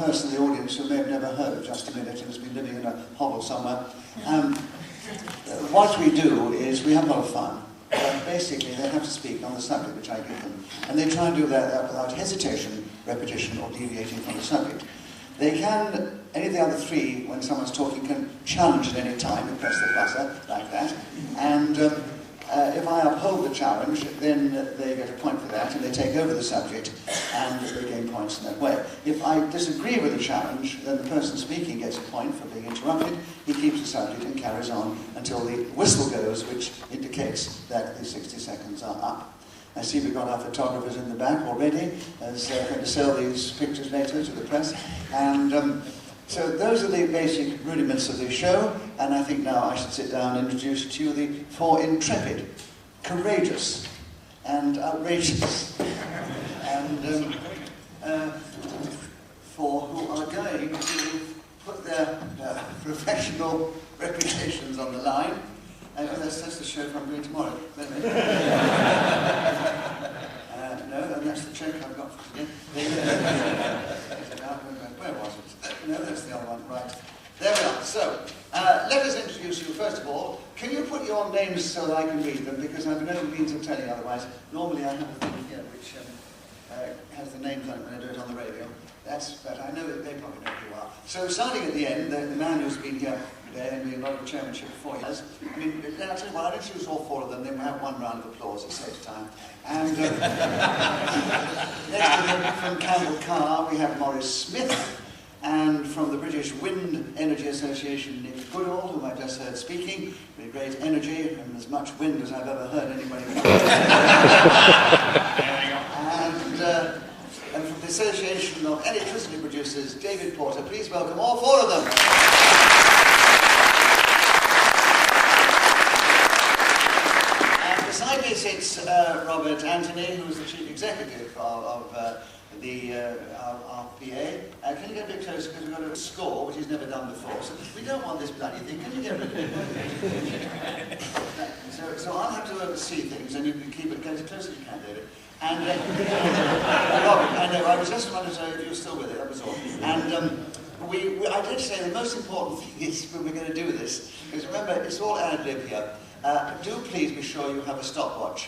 person in the audience who may have never heard of Just a Minute and has been living in a hovel somewhere. What we do is we have a lot of fun. Basically, they have to speak on the subject which I give them. And they try and do that without hesitation, repetition, or deviating from the subject. They can, any of the other three, when someone's talking, can challenge at any time and press the buzzer, like that. And if I uphold the challenge, then they get a point for that, and they take over the subject, and they gain points in that way. If I disagree with the challenge, then the person speaking gets a point for being interrupted. He keeps the subject and carries on until the whistle goes, which indicates that the 60 seconds are up. I see we've got our photographers in the back already, as going to sell these pictures later to the press. And so those are the basic rudiments of the show, and I think now I should sit down and introduce to you the four intrepid, courageous, and outrageous, and four who are going to put their professional reputations on the line. That's the show I'm doing tomorrow. No, and that's the check I've got for today. Where was it? No, that's the other one, right. There we are. So, let us introduce you first of all. Can you put your names so that I can read them? Because I've no means of telling otherwise. Normally I have a thing here which has the names on it when I do it on the radio. That's better. I know that they probably know who you are. So, starting at the end, the man who's been here today and been a lot of chairmanship for years. I mean, I'll tell you what, I'll introduce all four of them, then we'll have one round of applause, it saves time. And next to him, from Campbell Carr, we have Maurice Smith, and from the British Wind Energy Association, Nick Goodall, whom I just heard speaking, with great energy and as much wind as I've ever heard anybody and from the Association of Electricity Producers, David Porter. Please welcome all four of them. Beside me sits Robert Anthony, who is the Chief Executive of the RPA. Can you get a bit closer, because we've got a score, which he's never done before. So we don't want this bloody thing. Can you get rid of it? So I'll have to oversee things, and you can keep it as close as you can, David. And Robert, I know, I was just wondering if you were still with it, that was all. And I did say the most important thing is when we're going to do this, because remember, it's all ad-lib here. Do please be sure you have a stopwatch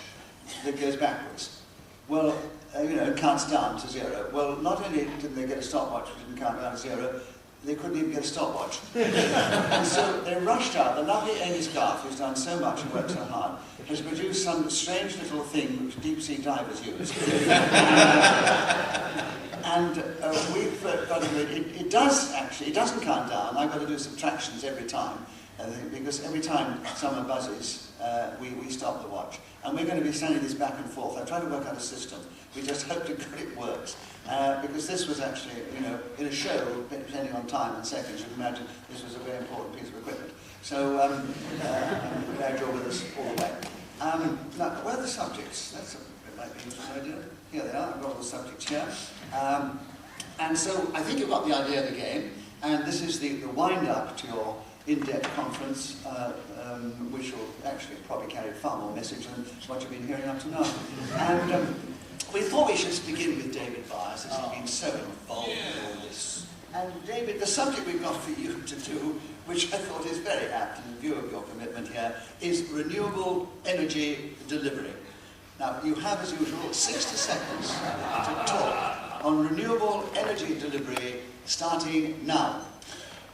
that goes backwards. Well, it counts down to 0. Well, not only didn't they get a stopwatch which didn't count down to 0, they couldn't even get a stopwatch. And so they rushed out. The lovely Amy Scarf, who's done so much and worked so hard, has produced some strange little thing which deep-sea divers use. We've got to do it. It does actually, it doesn't count down. I've got to do subtractions every time. Because every time someone buzzes, we stop the watch. And we're going to be sending this back and forth. I've tried to work out a system. We just hope to God it works. Because this was actually, in a show, depending on time and seconds, you can imagine this was a very important piece of equipment. So I'm glad you're with us all the way. Now, where are the subjects? That might be an interesting idea. Here they are. I've got all the subjects here. And so I think you've got the idea of the game. And this is the wind-up to your in-depth conference, which will actually probably carry far more message than what you've been hearing up to now. And we thought we should begin with David Byers, as he's been so involved in all this. And David, the subject we've got for you to do, which I thought is very apt in view of your commitment here, is renewable energy delivery. Now, you have, as usual, 60 seconds to talk on renewable energy delivery, starting now.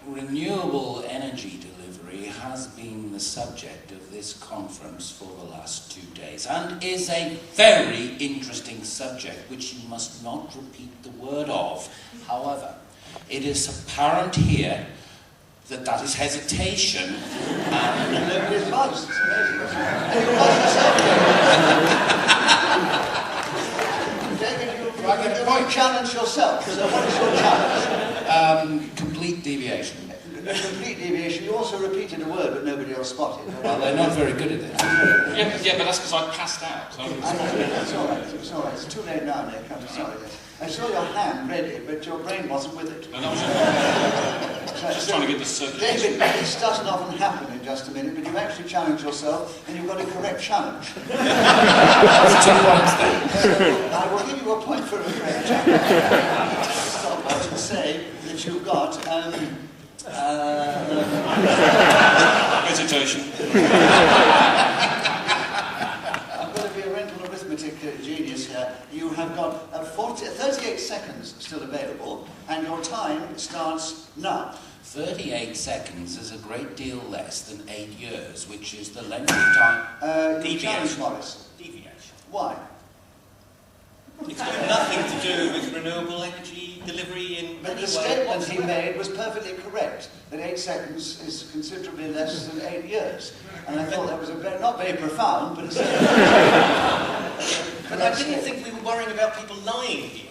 Renewable energy delivery has been the subject of this conference for the last 2 days and is a very interesting subject which you must not repeat the word of. However, it is apparent here that that is hesitation and... Nobody's buzzed. David, you challenge yourself. So what is your challenge? Complete deviation. Complete deviation. You also repeated a word but nobody else spotted. Well, they're not very good at it. Yeah, but that's because I passed out. So. It's all right. It's all right. It's too late now, Nick. I'm sorry. I saw your hand ready, but your brain wasn't with it. No, just trying to get the circulation. David, this doesn't often happen in Just a Minute, but you actually challenge yourself, and you've got a correct challenge. That's 2 points then. So I will give you a point for a correct challenge. Stop, I should say. that you've got Hesitation. I've got to be a rental arithmetic genius here. You have got 38 seconds still available, and your time starts now. 38 seconds is a great deal less than 8 years, which is the length of time. You challenge Morris. Deviation. Why? It's got nothing to do with renewable energy delivery in But any the way statement he whatsoever. made was perfectly correct, that 8 seconds is considerably less than 8 years. And I thought that was not very profound, but it's... But I didn't think we were worrying about people lying here.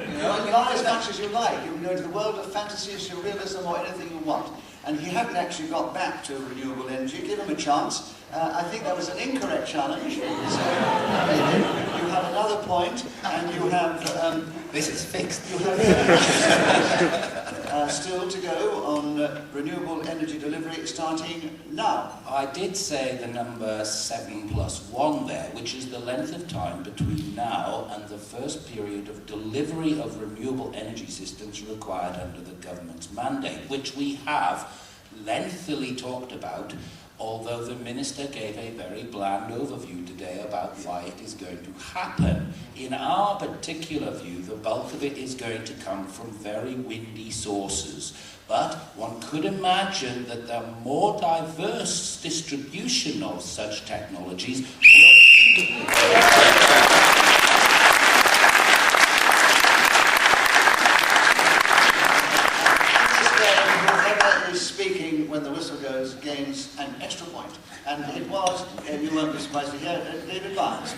You know, lie as much as you like. You can go into the world of fantasy, surrealism, or anything you want. And he hadn't actually got back to renewable energy. Give him a chance. I think that was an incorrect challenge. So, you have another point, and you have... This is fixed. You have still to go on renewable energy delivery starting now. I did say the number 7 plus 1 there, which is the length of time between now and the first period of delivery of renewable energy systems required under the government's mandate, which we have lengthily talked about, although the Minister gave a very bland overview today about why it is going to happen. In our particular view, the bulk of it is going to come from very windy sources. But one could imagine that the more diverse distribution of such technologies speaking when the whistle goes gains an extra point. And it was, and you won't be surprised to hear, David Parsons,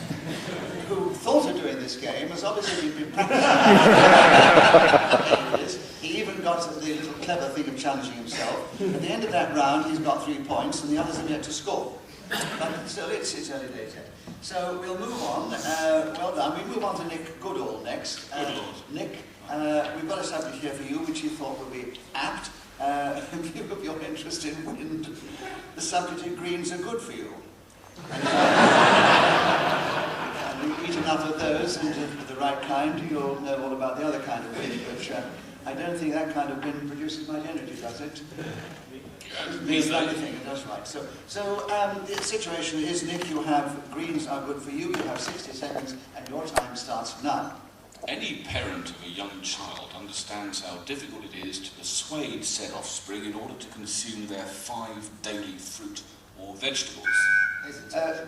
who thought of doing this game, has obviously been practicing. He even got the little clever thing of challenging himself. At the end of that round, he's got 3 points, and the others have yet to score. But still, it's early days yet. So we'll move on. Well done. We move on to Nick Goodall next. Nick, we've got a subject here for you, which you thought would be apt. Of your interest in wind, the subject in greens are good for you. And you eat enough of those, and of the right kind, you'll know all about the other kind of wind, which I don't think that kind of wind produces much energy, does it? It's the only thing it does, right. So the situation is, Nick, you have greens are good for you, you have 60 seconds, and your time starts now. Any parent of a young child understands how difficult it is to persuade said offspring in order to consume their 5 daily fruit or vegetables.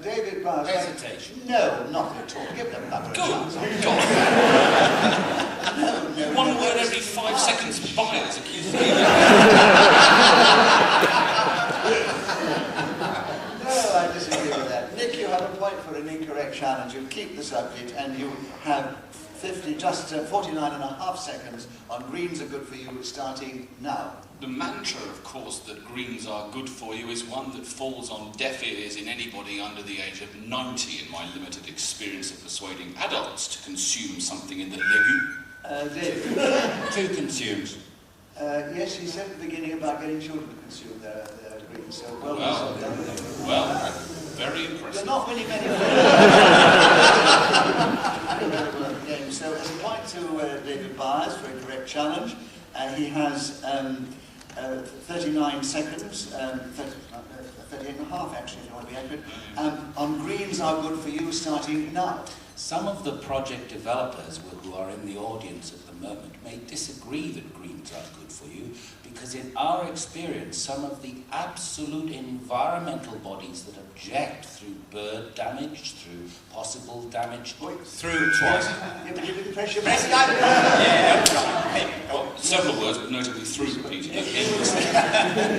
David Parsons. Hesitation. No, not at all. Give them another chance. God. No. One word every 5 seconds buyers accused of evil. No, I disagree with that. Nick, you have a point for an incorrect challenge. You keep the subject, and you have 49.5 seconds on greens are good for you, starting now. The mantra, of course, that greens are good for you is one that falls on deaf ears in anybody under the age of 90 in my limited experience of persuading adults to consume something in the legume. David. 2 consumes. Yes, he said at the beginning about getting children to consume their greens, so well done. Well, very impressive. You're not winning many games. So as a point to David Byers for a correct challenge, he has 39 seconds, 38 and a half actually, if you want to be accurate. On greens are good for you, starting now. Some of the project developers who are in the audience at the moment may disagree that greens are good for you, because in our experience, some of the absolute environmental bodies that object through bird damage, through possible damage, Through twice. Yeah, but you didn't press your Press button. Well, several words, but notably through repeated. You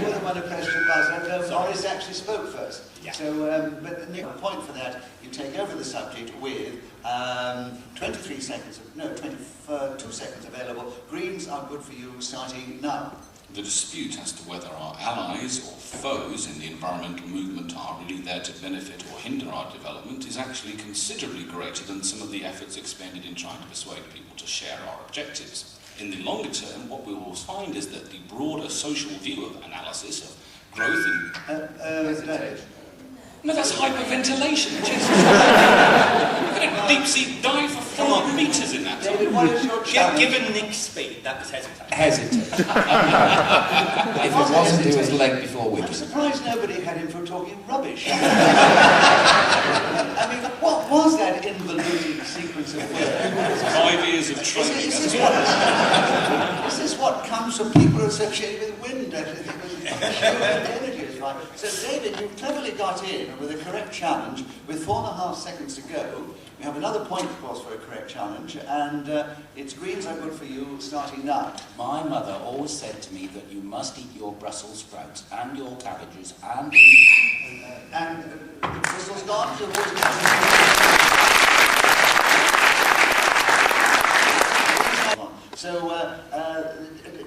wouldn't want to press your buzzer. Morris actually spoke first. Yeah. So, but the point for that, you take over the subject with 22 seconds available. Greens are good for you, starting now. The dispute as to whether our allies or foes in the environmental movement are really there to benefit or hinder our development is actually considerably greater than some of the efforts expended in trying to persuade people to share our objectives. In the longer term, what we will find is that the broader social view of analysis of growth in... No, that's hyperventilation, Jesus. You're going to deep-sea dive for Come on. meters in that time. David, what is your challenge? Given Nick's speed, that was hesitation. Hesitate. If it wasn't, it was leg before I'm wicket. surprised nobody had him for talking rubbish. I mean, what was that involuted sequence of words? 5 years of training. Is this what comes from people associated with wind? Actually, energy is right. So, David, you cleverly got in with a correct challenge with 4.5 seconds to go. We have another point, of course, for a correct challenge, and its greens are good for you starting now. My mother always said to me that you must eat your Brussels sprouts and your cabbages and... The crystal's gone. So,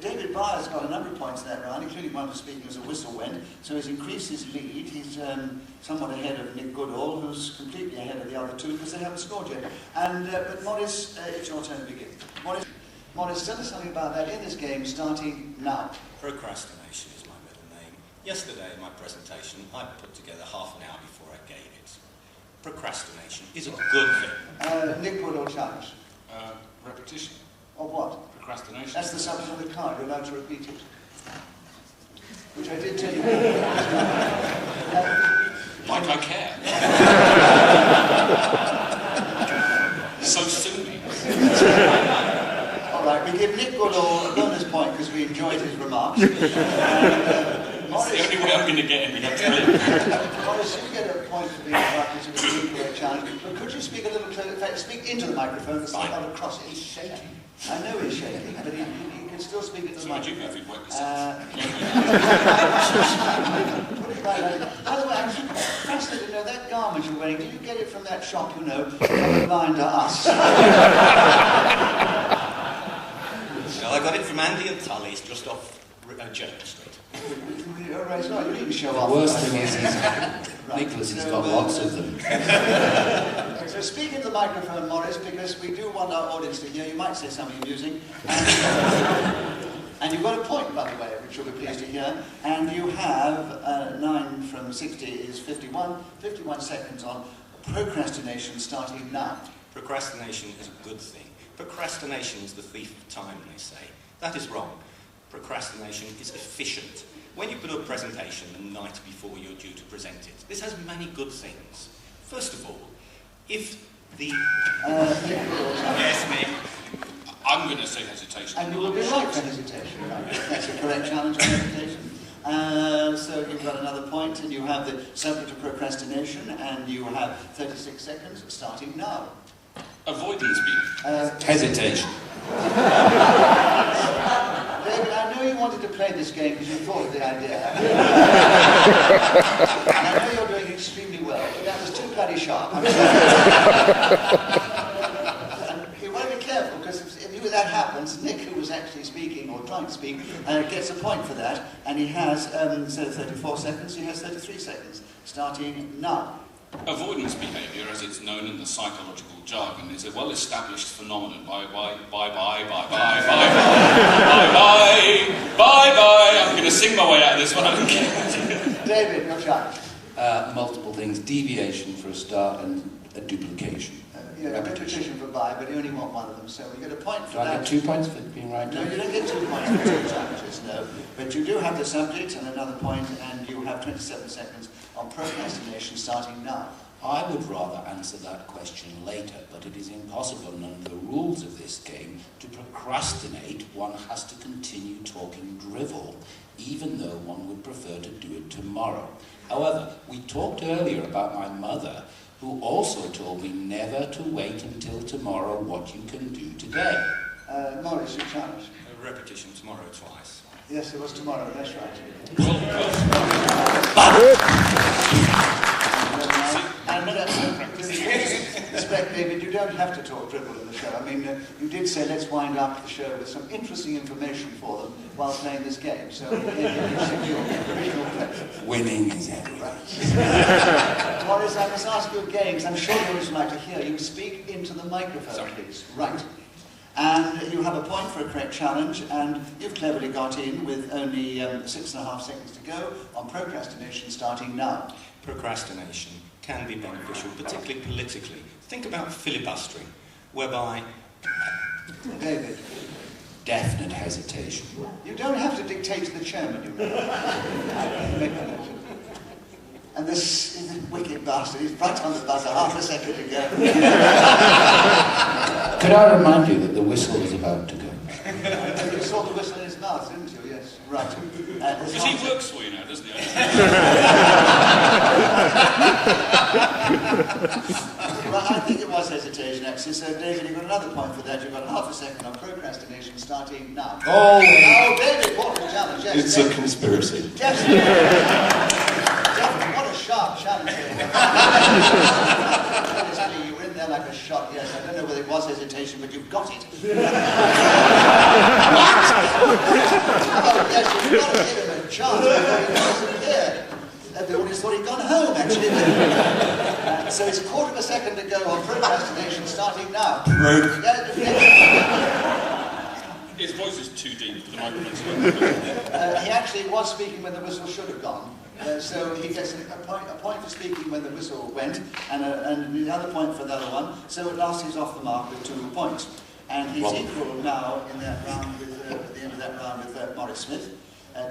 David Byers got a number of points that round, including one for speaking as a whistle went. So he's increased his lead. He's somewhat ahead of Nick Goodall, who's completely ahead of the other two because they haven't scored yet. And but Morris, it's your turn to begin. Morris, tell us something about that in this game, starting now. Procrastination is my middle name. Yesterday in my presentation, I put together half an hour before I gave it. Procrastination is a good thing. Nick Goodall challenge. Repetition. Of what? Procrastination. That's the subject of the card. You're allowed to repeat it. Which I did tell you. Like I care. So soon. All right, we give Nick Goodall a bonus point because we enjoyed his remarks. It's the only way I'm going to get him. Morris, you get a point for being invited to the incorrect challenge. But could you speak a little closer? In fact, speak into the microphone because not across it. He's shaking. I know he's shaking, but he can still speak into the So would you microphone. if you'd work this out? Put it right over. By the way, I'm fascinated to know that garment you're wearing. Did you get it from that shop, you know, blind to us? No, I got it from Andy and Tully's just off Jermyn Street. All right, it's not. You needn't show The off. worst thing is Nicholas has got lots of them. So speak into the microphone, Morris, because we do want our audience to hear. You might say something amusing. And you've got a point, by the way, which you'll be pleased to hear. And you have 9 from 60 is 51. 51 seconds on procrastination starting now. Procrastination is a good thing. Procrastination is the thief of time, they say. That is wrong. Procrastination is efficient. When you put a presentation the night before you're due to present it, this has many good things. First of all, if the... Yes, me. I'm going to say hesitation. And you will be right for hesitation, right? That's a correct challenge on hesitation. So you've got another point, and you have the subject of procrastination, and you have 36 seconds starting now. Avoidance being. Hesitation. David, I know you wanted to play this game because you thought of the idea. And I know you're doing extremely well, but that was too bloody sharp. I'm sorry. You want to be careful, because if that happens, Nick, who was actually speaking, or trying to speak, gets a point for that, and he has, instead of 34 seconds, he has 33 seconds, starting now. Avoidance behaviour, as it's known in the psychological jargon, is a well-established phenomenon. Bye. I'm going to sing my way out of this one. I don't care. David, your challenge. Multiple things. Deviation for a start and a duplication. Yeah, repetition for bye, but you only want one of them, so you get a point for Do I that. get 2 points for being right? No, you don't get 2 points for 2 challenges, no. But you do have the subject and another point, and you have 27 seconds on procrastination starting now. I would rather answer that question later, but it is impossible under the rules of this game to procrastinate. One has to continue talking drivel, even though one would prefer to do it tomorrow. However, we talked earlier about my mother, who also told me never to wait until tomorrow what you can do today. Morris, your challenge. Repetition tomorrow twice. Yes, it was tomorrow, that's right. And respect, David, you don't have to talk dribble in the show. I mean, you did say let's wind up the show with some interesting information for them while playing this game, so you secure original pleasure. Winning is everything. Morris, I must ask you again, because I'm sure you would like to hear you speak into the microphone, Sorry. please. Right. And you have a point for a correct challenge, and you've cleverly got in with only 6.5 seconds to go on procrastination starting now. Procrastination can be beneficial, particularly politically. Think about filibustering. whereby... David, Definite hesitation. you don't have to dictate to the chairman, you know. And this wicked bastard, he's right on the buzzer half a second ago. Could I remind you that the whistle is about to go? You saw the whistle in his mouth, didn't you? Yes, right. Because he works for you now, doesn't he? Well, I think it was hesitation, actually. So, David, you've got another point for that. You've got half a second on procrastination starting now. Oh, David, what a challenge. Yes, It's David. a conspiracy. Definitely. Definitely. What a sharp challenge. Honestly, you were in there like a shot. Yes, I don't know whether it was hesitation, but you've got it. What? Oh, yes, you've got to give him a chance before he disappeared. The audience thought he'd gone home, actually. So it's a quarter of a second to go on procrastination, starting now. His voice is too deep for the microphone's He actually was speaking when the whistle should have gone. So he gets a point for speaking when the whistle went, and the other point for the other one. So at last he's off the mark with 2 points. And he's equal now in that round with, at the end of that round with Maurice Smith.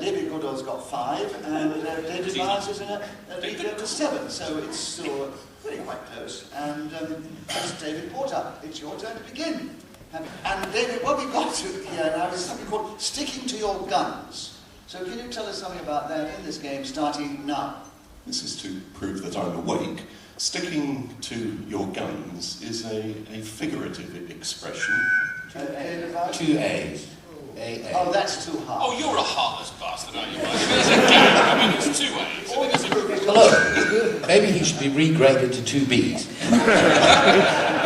David Goodall's got 5, and David Myers is in a lead of 7, so it's still really quite close. And it's David Porter. It's your turn to begin. And David, what we've got to here now is something called sticking to your guns. So can you tell us something about that in this game, starting now? This is to prove that I'm awake. Sticking to your guns is a figurative expression. David Myers? 2 A's. A. Oh, that's too hard. Oh, you're a heartless bastard, aren't you? There's a gang. I mean, it's 2 A's. I mean, it's a... Look, maybe he should be regraded to 2 B's.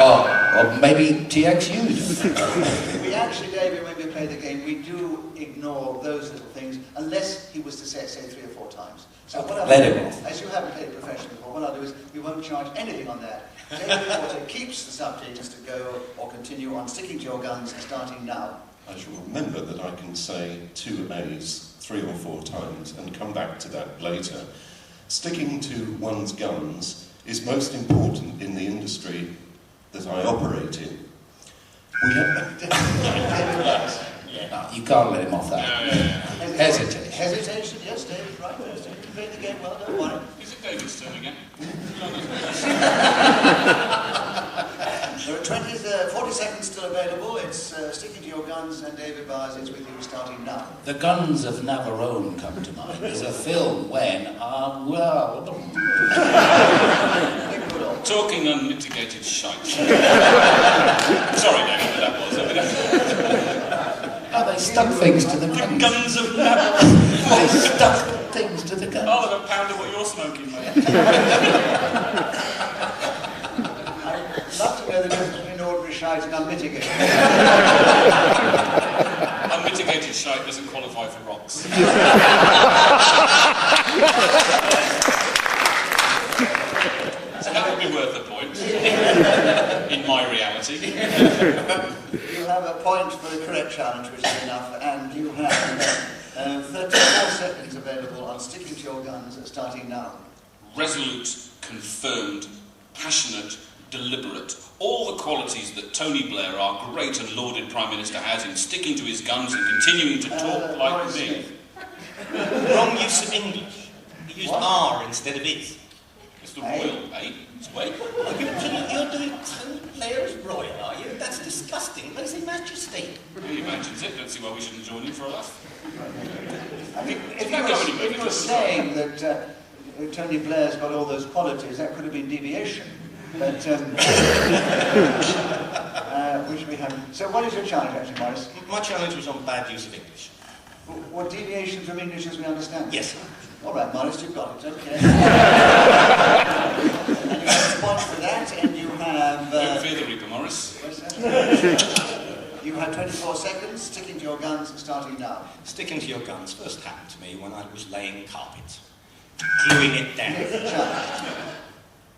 or maybe TXU'd. We actually, David, when we play the game, we do ignore those little things, unless he was to say it, 3 or 4 times. So what I'll Let do, him off. as you haven't played professionally before, what I'll do is we won't charge anything on that. David Porter keeps the subject to go or continue on sticking to your guns, starting now. I shall remember that I can say 2 A's 3 or 4 times and come back to that later. Sticking to one's guns is most important in the industry that I operate in. We have... No, you can't let him off that. Hesitation. Hesitation, yes, David, right. Yes, David, you played the game well, don't worry. Is it David's turn again? There are 40 seconds still available. It's sticking to your guns, and David Byers is with you starting now. The Guns of Navarone come to mind. There's a film when, Talking unmitigated shite. Sorry, David, that was. they stuck things to the The guns. Guns of Navarone. They stuck things to the guns. Oh, they've a pound of what you're smoking, mate. I'd love to know the difference between ordinary shite and unmitigated. Unmitigated shite doesn't qualify for rocks. So that would be worth a point in my reality. You have a point for the correct challenge, which is enough, and you have 34 seconds available on sticking to your guns, starting now. Resolute, confirmed, passionate, deliberate. All the qualities that Tony Blair, our great and lauded Prime Minister, has in sticking to his guns and continuing to talk like Maurice me. Smith. Wrong use of English. He used R instead of it. It's the royal, eh? It's wait. You're doing Tony Blair as royal, are you? That's disgusting. It makes him majesty. He imagines it. Don't see why we shouldn't join in for a laugh. I think if Not going you anywhere, were saying that Tony Blair's got all those qualities, that could have been deviation. But, which we haven't. So what is your challenge, actually, Maurice? My challenge was on bad use of English. What deviation from English as we understand? Yes. All right, Maurice, you've got it. Okay. And you have a point for that, and you have... Don't fear the Reaper, Morris. what's that? You have 24 seconds, sticking to your guns, starting now. Sticking to your guns first happened to me when I was laying carpet. Gluing it down.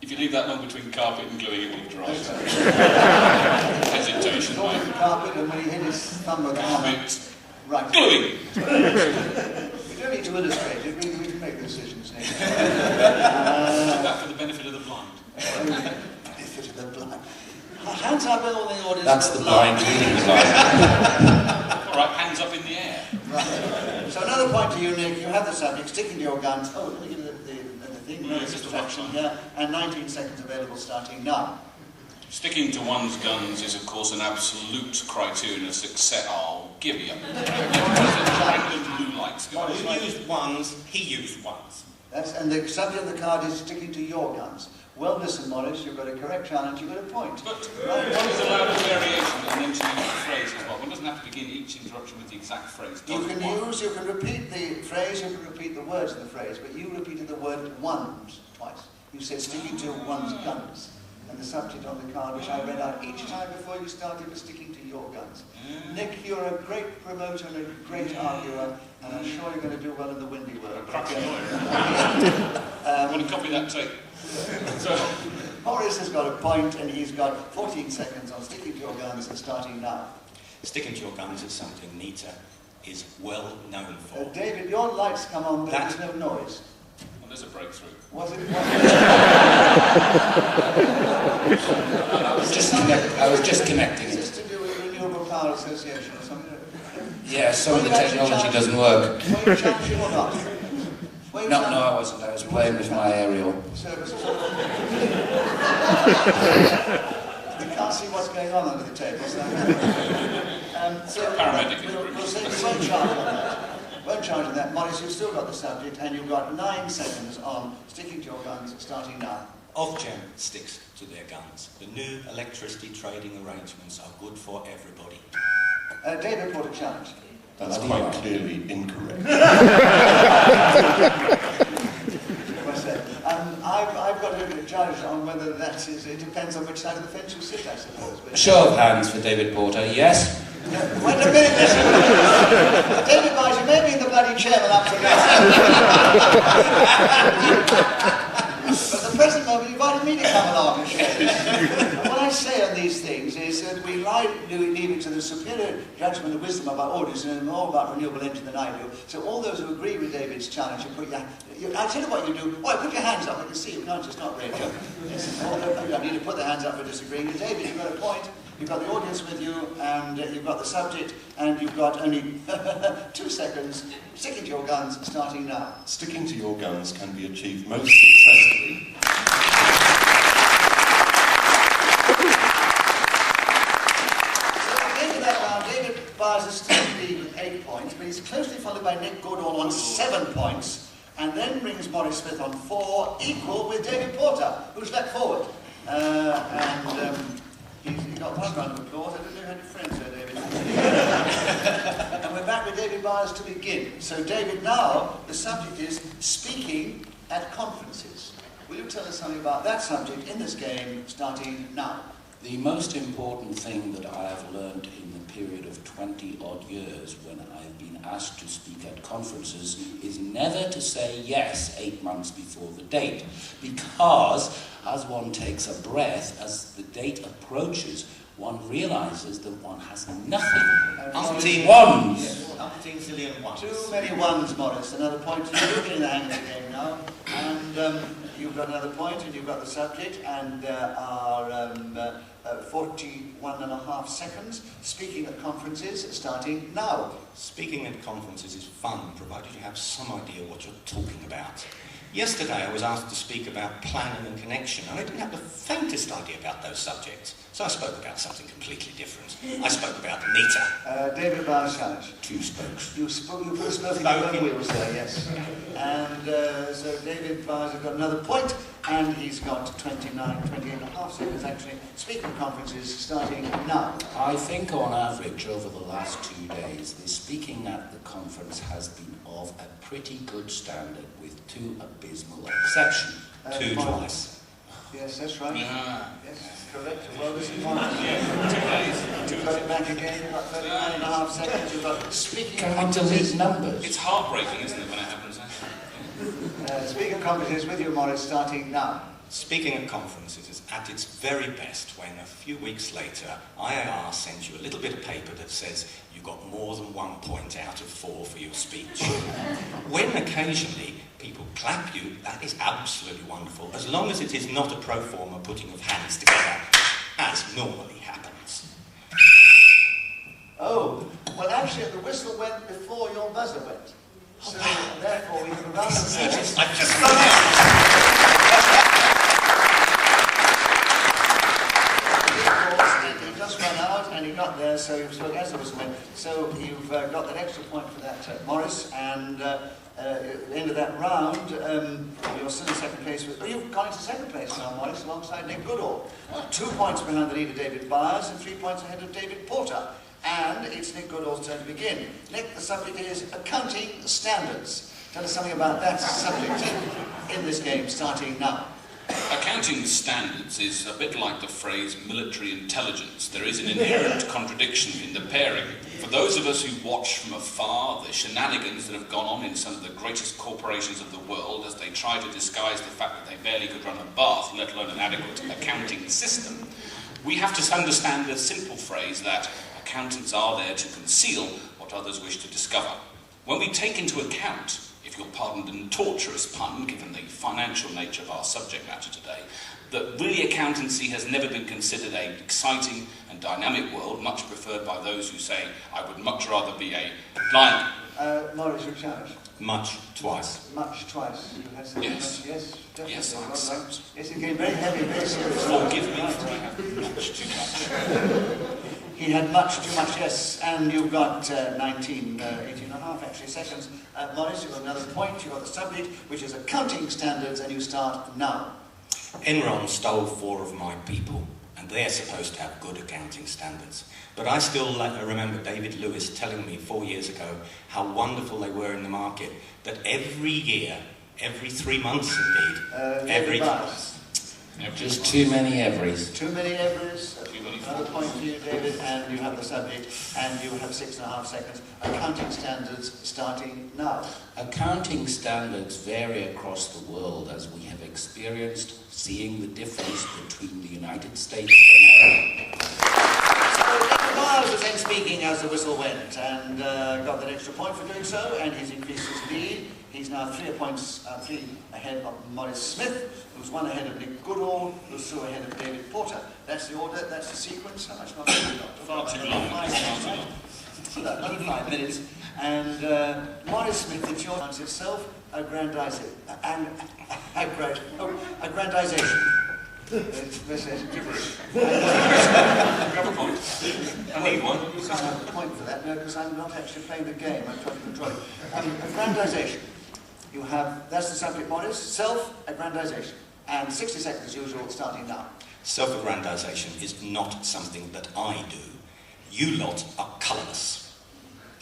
If you leave that long between carpet and gluing, it will dry. Hesitation, Talking mate. carpet, and when he hit his thumb with the hammer. Carpet. Right. Gluing. We don't need to illustrate it, we can make the decisions now. That for the benefit of the blind. Benefit of the blind. Hands up in all the audience. That's the blind leading the blind. All right, hands up in the air. Right. So another point to you, Nick. You have the subject sticking to your guns. Oh, let me give you the thing. No distraction here. And 19 seconds available starting now. Sticking to one's guns is, of course, an absolute criterion of success. I'll give you. Who likes guns? You used ones, he used ones. And the subject of the card is sticking to your guns. Well, listen, Morris, you've got a correct challenge, you've got a point. But one is allowed a variation and then to use the phrase as well. One doesn't have to begin each interruption with the exact phrase. You can repeat the phrase, you can repeat the words of the phrase, but you repeated the word ones twice. You said sticking to one's guns. And the subject on the card, which I read out each time before you started, was sticking to your guns. Nick, you're a great promoter and a great arguer, and I'm sure you're going to do well in the windy world. Cracking lawyer. I want to copy that tape. So, Morris has got a point, and he's got 14 seconds on sticking to your guns and starting now. Sticking to your guns is something Nita is well known for. David, your lights come on, but there's no noise. well, there's a breakthrough. Was it? I was just connecting Is it. this to do with Renewable Power Association or something? Yeah, some of the technology doesn't work. Were you challenging or not? No, I wasn't. I was playing with my aerial. Service. You can't see what's going on under the table. So Paramedic. We'll say we won't charge on that. Won't charge on that. Morris, you've still got the subject, and you've got 9 seconds on sticking to your guns, starting now. Ofgem sticks to their guns. The new electricity trading arrangements are good for everybody. David Porter challenge. That's quite clearly incorrect. I've got to judge on whether that is, it depends on which side of the fence you sit, I suppose. But Show of hands for David Porter, yes? Wait a minute, listen. David Wise, you may be the bloody chairman up to now. But at the present moment, you invited me to come along and share this. And what I say on these things is that we leave it to the superior judgment and wisdom of our audience, and more about renewable energy than I do. So all those who agree with David's challenge, you put I tell you what you do. Why, put your hands up. I can see you can't just not radio. You don't need to put the hands up for disagreeing. And David, you've got a point. You've got the audience with you, and you've got the subject, and you've got only 2 seconds. Sticking to your guns, starting now. Sticking to your guns can be achieved most successfully. So at the end of that round, David Bars is still leading with 8 points, but he's closely followed by Nick Goodall on 7 points, and then brings Morris Smith on 4, equal with David Porter, who's leapt forward. He got 1 round of applause. I don't know how your friends there, David. And we're back with David Byers to begin. So, David, now the subject is speaking at conferences. Will you tell us something about that subject in this game, starting now? The most important thing that I have learned in the period of 20-odd years when I've been asked to speak at conferences is never to say yes 8 months before the date, because as one takes a breath, as the date approaches, one realizes that one has nothing. Umpteen ones. Yes. Umpteen zillion ones. Too many ones, Morris. Another point. You're getting the hang of the game now. And you've got another point, and you've got the subject, and there are 41.5 seconds. Speaking at conferences, starting now. Speaking at conferences is fun, provided you have some idea what you're talking about. Yesterday I was asked to speak about planning and connection, and I didn't have the faintest idea about those subjects. So I spoke about something completely different. I spoke about the meter. David Byers challenge. 2 spokes. You spoke in the wheels there, yes. And so David Byers has got another point, and he's got 28.5 seconds actually. Speaking at conferences, starting now. I think on average over the last 2 days, the speaking at the conference has been of a pretty good standard, with 2 abysmal exceptions. 2 twice. Yes, that's right. Yeah. Yes, correct. Well, this is one. You've got it back again. You've got 39.5 seconds. You've got speaking Can we conferences. delete numbers? It's heartbreaking, isn't it, when it happens? Speaking conferences with you, Morris, starting now. Speaking at conferences is at its very best when a few weeks later IAR sends you a little bit of paper that says you got more than 1 point out of 4 for your speech. When occasionally people clap you, that is absolutely wonderful, as long as it is not a pro forma putting of hands together, as as normally happens. Oh, well actually the whistle went before your buzzer went. So therefore we have a round of applause. I've just run out. He just ran out and he got there, so he spoke as the whistle went. So you've got that extra point for that, Morris, and at the end of that round, you're still in second place. You've gone into second place now, Morris, alongside Nick Goodall. 2 points behind the leader, David Byers, and 3 points ahead of David Porter. And it's Nick Goodall's turn to begin. Nick, the subject is accounting standards. Tell us something about that subject in this game, starting now. Accounting standards is a bit like the phrase military intelligence. There is an inherent contradiction in the pairing. For those of us who watch from afar the shenanigans that have gone on in some of the greatest corporations of the world as they try to disguise the fact that they barely could run a bath, let alone an adequate accounting system, we have to understand the simple phrase that accountants are there to conceal what others wish to discover. When we take into account, if you'll pardon the tortuous pun, given the financial nature of our subject matter today, that really accountancy has never been considered an exciting and dynamic world, much preferred by those who say, I would much rather be a blind... Morris, your challenge. Much, twice. Much, twice. You had something Yes. much? Yes, definitely. Yes, I Well accept. done. Yes, it became very heavy, very serious. Forgive me for having much too much. He had much, too much, yes, and you've got 18 and a half, actually, seconds. Morris, you've got another point, you've got the subject, which is accounting standards, and you start now. Enron stole 4 of my people, and they're supposed to have good accounting standards. But I still remember David Lewis telling me 4 years ago how wonderful they were in the market, that every year, every 3 months indeed, every... Just too many everys. Too many everys. Another point for you, David, and you have the subject, and you have 6.5 seconds. Accounting standards starting now. Accounting standards vary across the world, as we have experienced, seeing the difference between the United States and America. So Nicholas Parsons was then speaking as the whistle went, and got that extra point for doing so, and he's increased his lead. He's now 3 points ahead of Morris Smith, who's 1 ahead of Nick Goodall, who's 2 ahead of David Porter. That's the order, that's the sequence. How much longer have we got? Far too long. Another 5 minutes. And Morris Smith, it's your chance itself, aggrandization. Gibberish. Grab a point. I need one. You can't have a point for that, no, because I'm not actually playing the game. I'm trying to control it. Aggrandization. You have, that's the subject, Morris, self-aggrandization. And 60 seconds as usual, starting now. Self-aggrandization is not something that I do. You lot are colourless.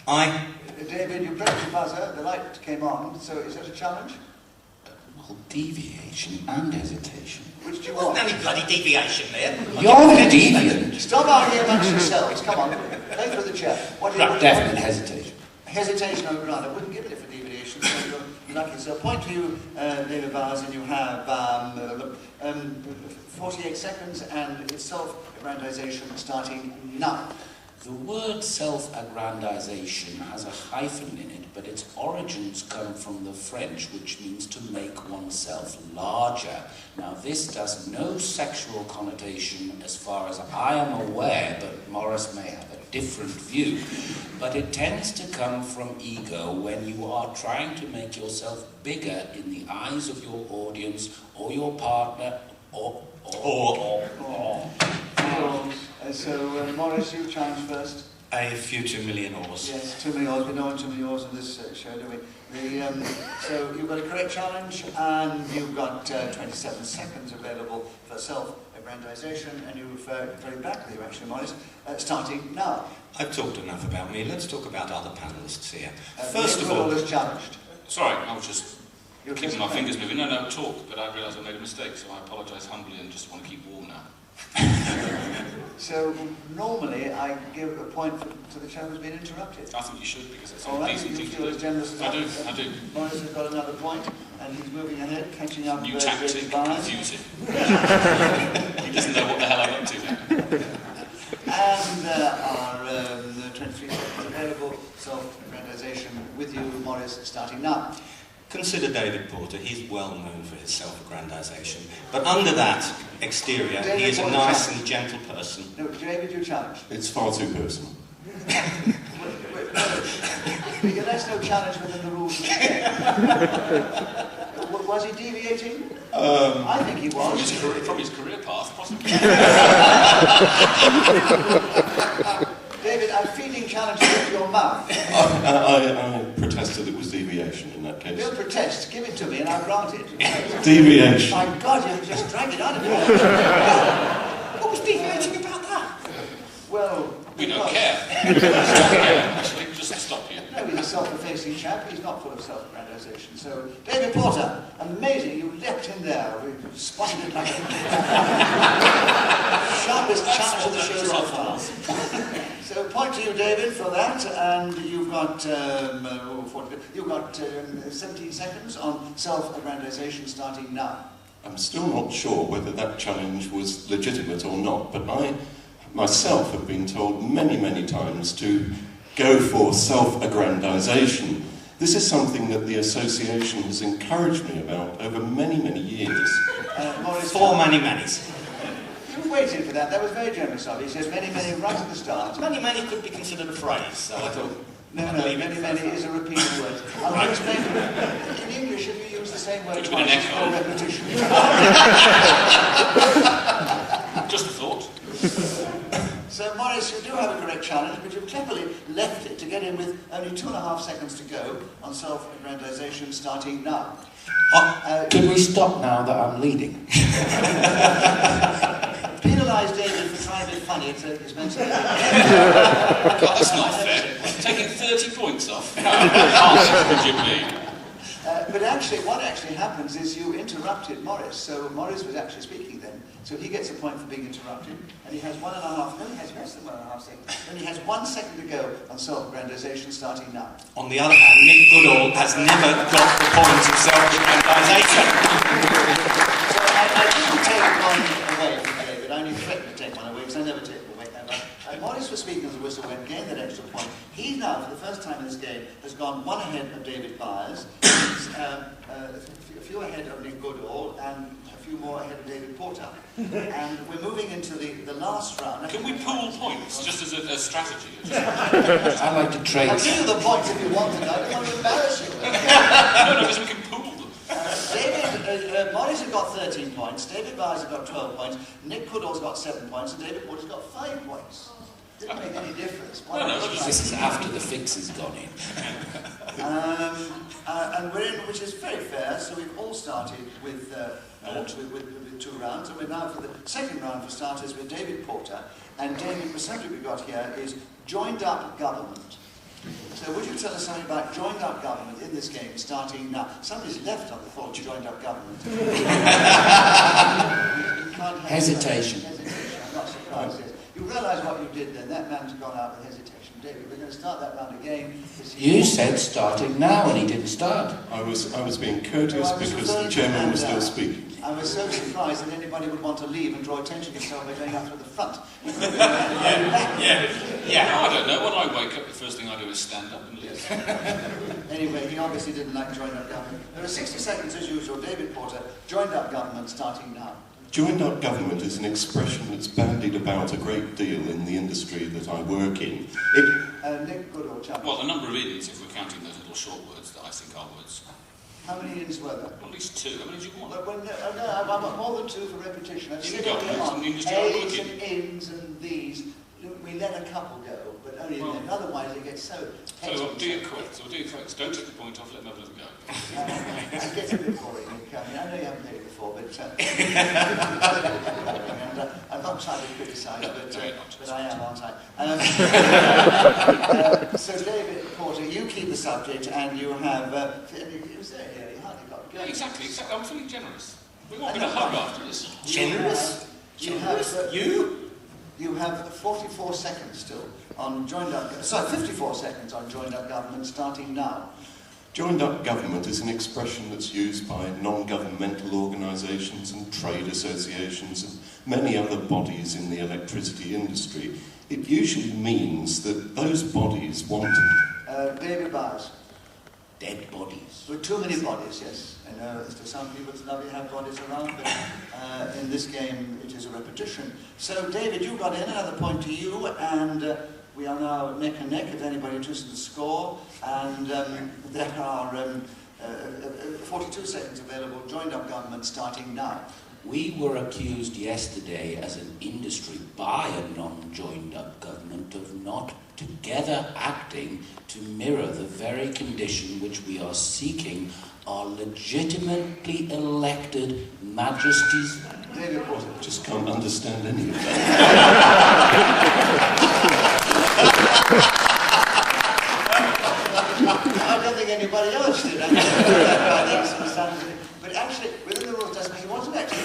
David, you pressed the buzzer, the light came on, so is that a challenge? Well, deviation and hesitation. Which do you There want? wasn't any bloody deviation there. You're the deviant. Stop arguing amongst yourselves, come on. Play for the chair. What do you want? Definite hesitation. Hesitation over ground. I wouldn't give it for deviation, so you're lucky. So point to you, David Byers, and you have 48 seconds, and it's self-aggrandization starting now. The word self-aggrandization has a hyphen in it, but its origins come from the French, which means to make oneself larger. Now, this does no sexual connotation as far as I am aware, but Morris may have a different view. But it tends to come from ego when you are trying to make yourself bigger in the eyes of your audience or your partner or. So, Morris, you challenge first. A few 2 million oars. Yes, 2 million oars. We don't want 2 million oars in this show, do we? So you've got a correct challenge, and you've got 27 seconds available for self-aggrandization, and you've got it back with you, actually, Morris, starting now. I've talked enough about me. Let's talk about other panellists here. First of all, is challenged. Sorry, I was just You're keeping my disappointed. fingers moving. No, talk, but I realised I made a mistake, so I apologise humbly and just want to keep warm now. So normally I give a point to the chap who's been interrupted. I think you should, because it's All a right, decent you thing feel to as do. generous as I do. Morris has got another point, and he's moving ahead, catching up. New with tactic, David Byers. confuse him. He doesn't know what the hell I'm up to now. And our 23 seconds available self-aggrandization with you, Morris, starting now. Consider David Porter. He's well known for his self-aggrandization. But under that exterior, he is a nice and gentle person. No, David, you challenge. It's far too personal. That's no challenge within the rules of the game. Was he deviating? I think he was. From his career path, possibly. David, I'm feeding challenges into your mouth. I protest that it was deviation in that case. Don't protest. Give it to me and I'll grant it. Deviation. My God, you just dragged it out of me. What was deviating about that? Well, We don't care. Actually, just to stop you. No, he's a self-effacing chap. He's not full of self-aggrandization. So, David Porter, amazing. You leapt in there. We spotted it like a sharpest challenge of the show so far. So, point to you, David, for that. And you've got 17 seconds on self-aggrandization starting now. I'm still not sure whether that challenge was legitimate or not, but I myself have been told many, many times to go for self-aggrandization. This is something that the association has encouraged me about over many, many years. For many-manys. You waited for that. That was very generous of you. He says many, many right at the start. Many-many could be considered a phrase, so I thought... No, many, many is a repeated word. I'll explain to you. In English, if you use the same word twice, it's called repetition. Just a thought. So, Morris, you do have a correct challenge, but you've cleverly left it to get in with only 2.5 seconds to go on self-aggrandization starting now. Can we stop now that I'm leading? Penalise David for trying to be funny at his mental. God, that's not fair. Taking 30 points off. How could you be? But actually, what actually happens is you interrupted Morris. So Morris was actually speaking then. So he gets a point for being interrupted. And he has 1.5, no, he has less than 1.5 seconds. And he has 1 second to go on self-aggrandization starting now. On the other hand, Nick Goodall has never got the point of self-aggrandization. So I didn't take one away from David. I only threatened to take one away because I never take one away ever. Morris was speaking as the whistle went, gained that extra point. He now, for the first time in this game, has gone 1 ahead of David Byers, a few ahead of Nick Goodall, and a few more ahead of David Porter. And we're moving into the last round. Can we pool points, just as a strategy? I like to trade. I'll give you the points if you want to. I don't want to embarrass you. No, because we can pool them. Morris has got 13 points, David Byers has got 12 points, Nick Goodall's got 7 points, and David Porter's got 5 points. Didn't make any difference. This is after the fix has gone in. And we're in, which is very fair, so we've all started with 2 rounds, and we're now for the second round for starters with David Porter, and David, the subject we've got here is joined up government. So would you tell us something about joined up government in this game starting now? Somebody's left on the thought of joined up government. Hesitation. I'm not surprised. Yes. You realise what you did then. That man's gone out with hesitation. David, we're going to start that round again. You said starting now and he didn't start. I was being courteous because the chairman was still speaking. I was so surprised that anybody would want to leave and draw attention to yourself by going up to the front. Yeah. No, I don't know. When I wake up, the first thing I do is stand up and leave. Anyway, he obviously didn't like joined up government. There are 60 seconds as usual. David Porter, joined up government starting now. Joined up government is an expression that's bandied about a great deal in the industry that I work in. Nick Goodall, chap. Well, a number of ins, if we're counting those little short words that I think are words. How many ins were there? Well, at least 2. How many do you want? No, I want more than 2 for repetition. I've In said earlier on, the industry I work A's in. and ins and these. We let a couple go, but only in them. Otherwise it gets so... So do your correct, or do your correct. Don't take the point off, let them have a go. It gets a bit boring, Nick. I mean, I know you haven't played it before, but... I'm not trying to criticise, but I am, aren't I? So, David Porter, you keep the subject, and you have... you was there, yeah, you hardly got Yeah, exactly. I'm feeling generous. We want I a bit of know. hug after this. Generous? You have 44 seconds still on joined up... Sorry, 54 seconds on joined up government starting now. Joined up government is an expression that's used by non-governmental organisations and trade associations and many other bodies in the electricity industry. It usually means that those bodies want... David Byers. dead bodies. There were too many bodies, yes. I know as to some people it's lovely to have bodies around, but in this game it is a repetition. So David, you got in, another point to you, and we are now neck and neck if anybody interested in the score, and there are 42 seconds available, joined up government starting now. We were accused yesterday as an industry by a non-joined up government of not together acting to mirror the very condition which we are seeking our legitimately elected majesties. David Porter. Just can't understand any of that. I don't think anybody else did. But actually, within the rules, he wasn't actually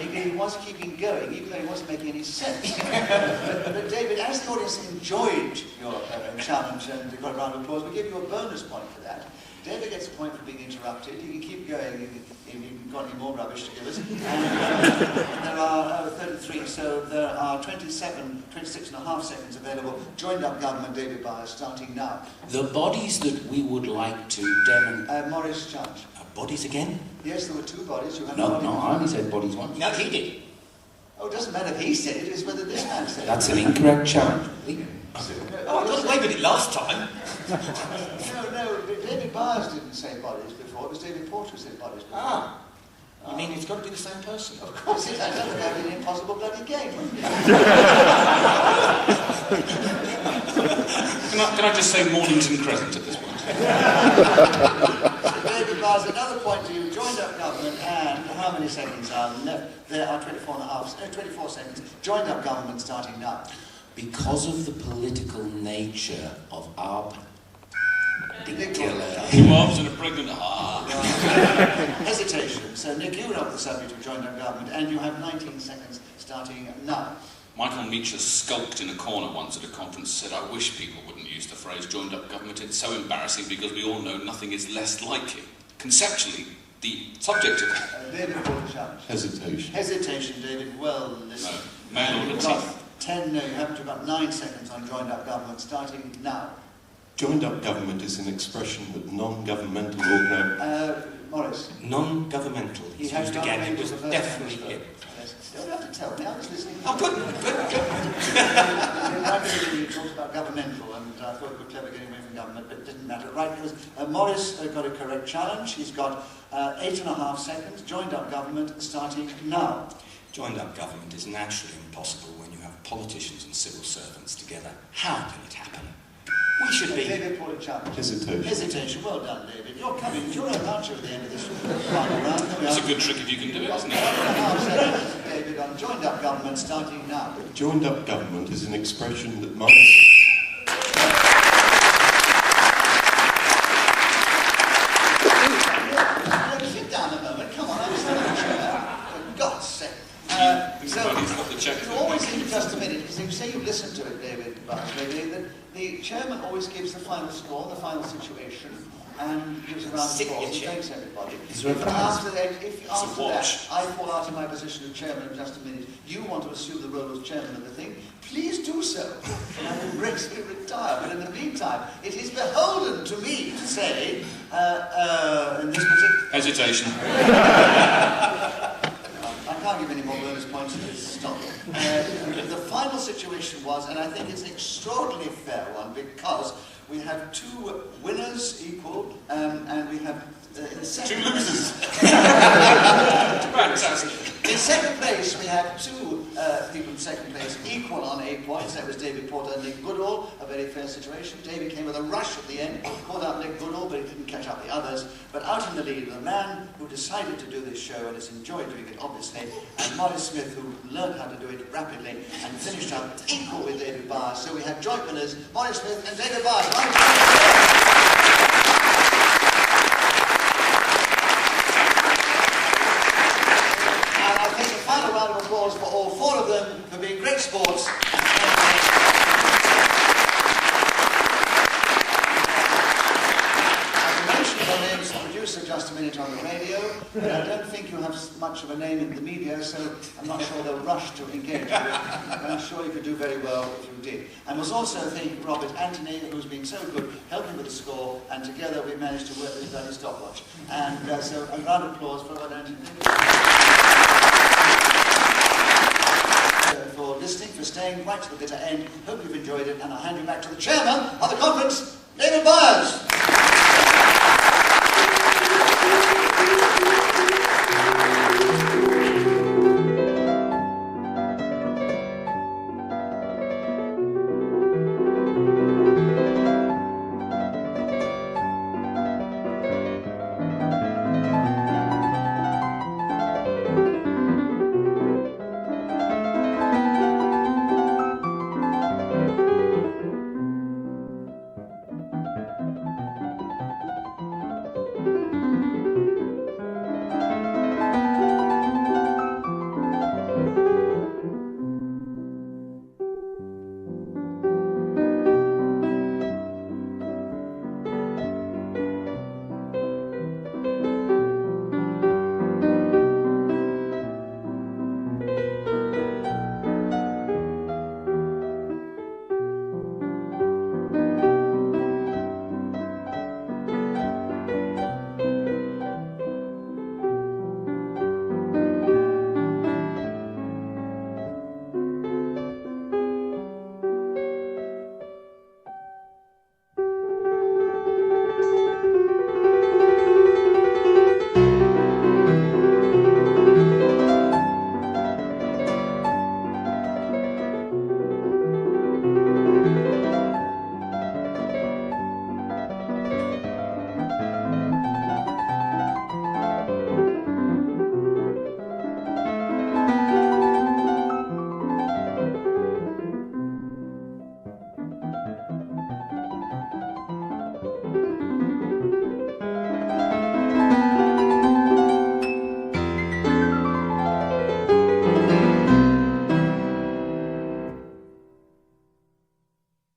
he was keeping going, even though he wasn't making any sense. but David, as the audience enjoyed your challenge and got a round of applause, we give you a bonus point for that. David gets a point for being interrupted. You can keep going if you've got any more rubbish to give us. And there are 33, so there are 26 and a half seconds available. Joined up government, David Byers, starting now. The bodies that we would like to demonstrate... Morris Challenge. Bodies again? Yes, there were two bodies. You had No, body. I only said bodies once. No, he did. Oh, it doesn't matter if he said it, it's whether this man said it. That's an incorrect challenge. Oh, I got away with it last time. No, David Byers didn't say bodies before, it was David Porter who said bodies before. Ah. You mean it's got to be the same person? Of course it has, that would have been an impossible bloody game, wouldn't it? Can I just say Mornington Crescent at this point? David Byers, another point to you, joined up government, and how many seconds are left? There are 24 seconds. Joined up government starting now. Because of the political nature of our particular... Two arms and a pregnant Hesitation. So Nick, you were up the subject of joined up government, and you have 19 seconds starting now. Michael Meacher skulked in a corner once at a conference, said, "I wish people wouldn't use the phrase joined up government. It's so embarrassing because we all know nothing is less likely." Conceptually, the subject of... David Porter challenge. Hesitation. Hesitation, David, well listened. No, mail order You've teeth. got 10, no, you haven't got 9 seconds on joined up government starting now. Joined up government is an expression that non-governmental organisations... Morris. Non-governmental. He It's has used again. It was non-governmental definitely first. it. Yes. You don't have to tell me, I was listening. Oh, good. You talked about governmental, and I thought it was clever getting away from government, but it didn't matter. Right, it was Morris got a correct challenge. He's got 8.5 seconds. Joined up government starting now. Joined up government is naturally impossible when you have politicians and civil servants together. How can it happen? We should be... David Porter challenge. Hesitation. Hesitation. Well done, David. You're coming. You're an archer at the end of this final round. It's a good trick if you can do it, isn't it? 8.5 seconds, David, on joined up government starting now. Joined up government is an expression that might... Sit down a moment. Come on, I'm sitting in a chair. For God's sake. Everybody's got the check. You always need just a minute, because you say you listen to it, David, but that the chairman always gives the final score, the final situation, and gives a round of applause and thanks everybody. But after that, if after that I fall out of my position of chairman in just a minute, you want to assume the role of chairman of the thing, please do so. And I will gracefully retire. But in the meantime, it is beholden to me to say, in this particular... Hesitation. I can't give any more bonus points to this. Stop. The final situation was, and I think it's an extraordinarily fair one, because we have two winners equal, and we have in second Two losers. Fantastic. In second place, we have two people in second place equal on 8 points. That was David Porter and Nick Goodall. A very fair situation. David came with a rush at the end, caught up Nick Goodall, but he didn't catch up the others. But out in the lead, the man who decided to do this show and has enjoyed doing it, obviously, and Morris Smith, who learned how to do it rapidly and finished up equal with David Byers. So we have joint winners, Morris Smith and David Byers. Final round of applause for all four of them for being great sports. I mentioned their names, producer Justin. broadcast a minute on the radio, but I don't think you have much of a name in the media, so I'm not sure they'll rush to engage with it. But I'm sure you could do very well if you did. I must also thank Robert Anthony, who's been so good helping with the score, and together we managed to work this bloody stopwatch. And so a round of applause for Robert Anthony. For listening, for staying right to the bitter end. Hope you've enjoyed it, and I'll hand you back to the chairman of the conference, David Byers.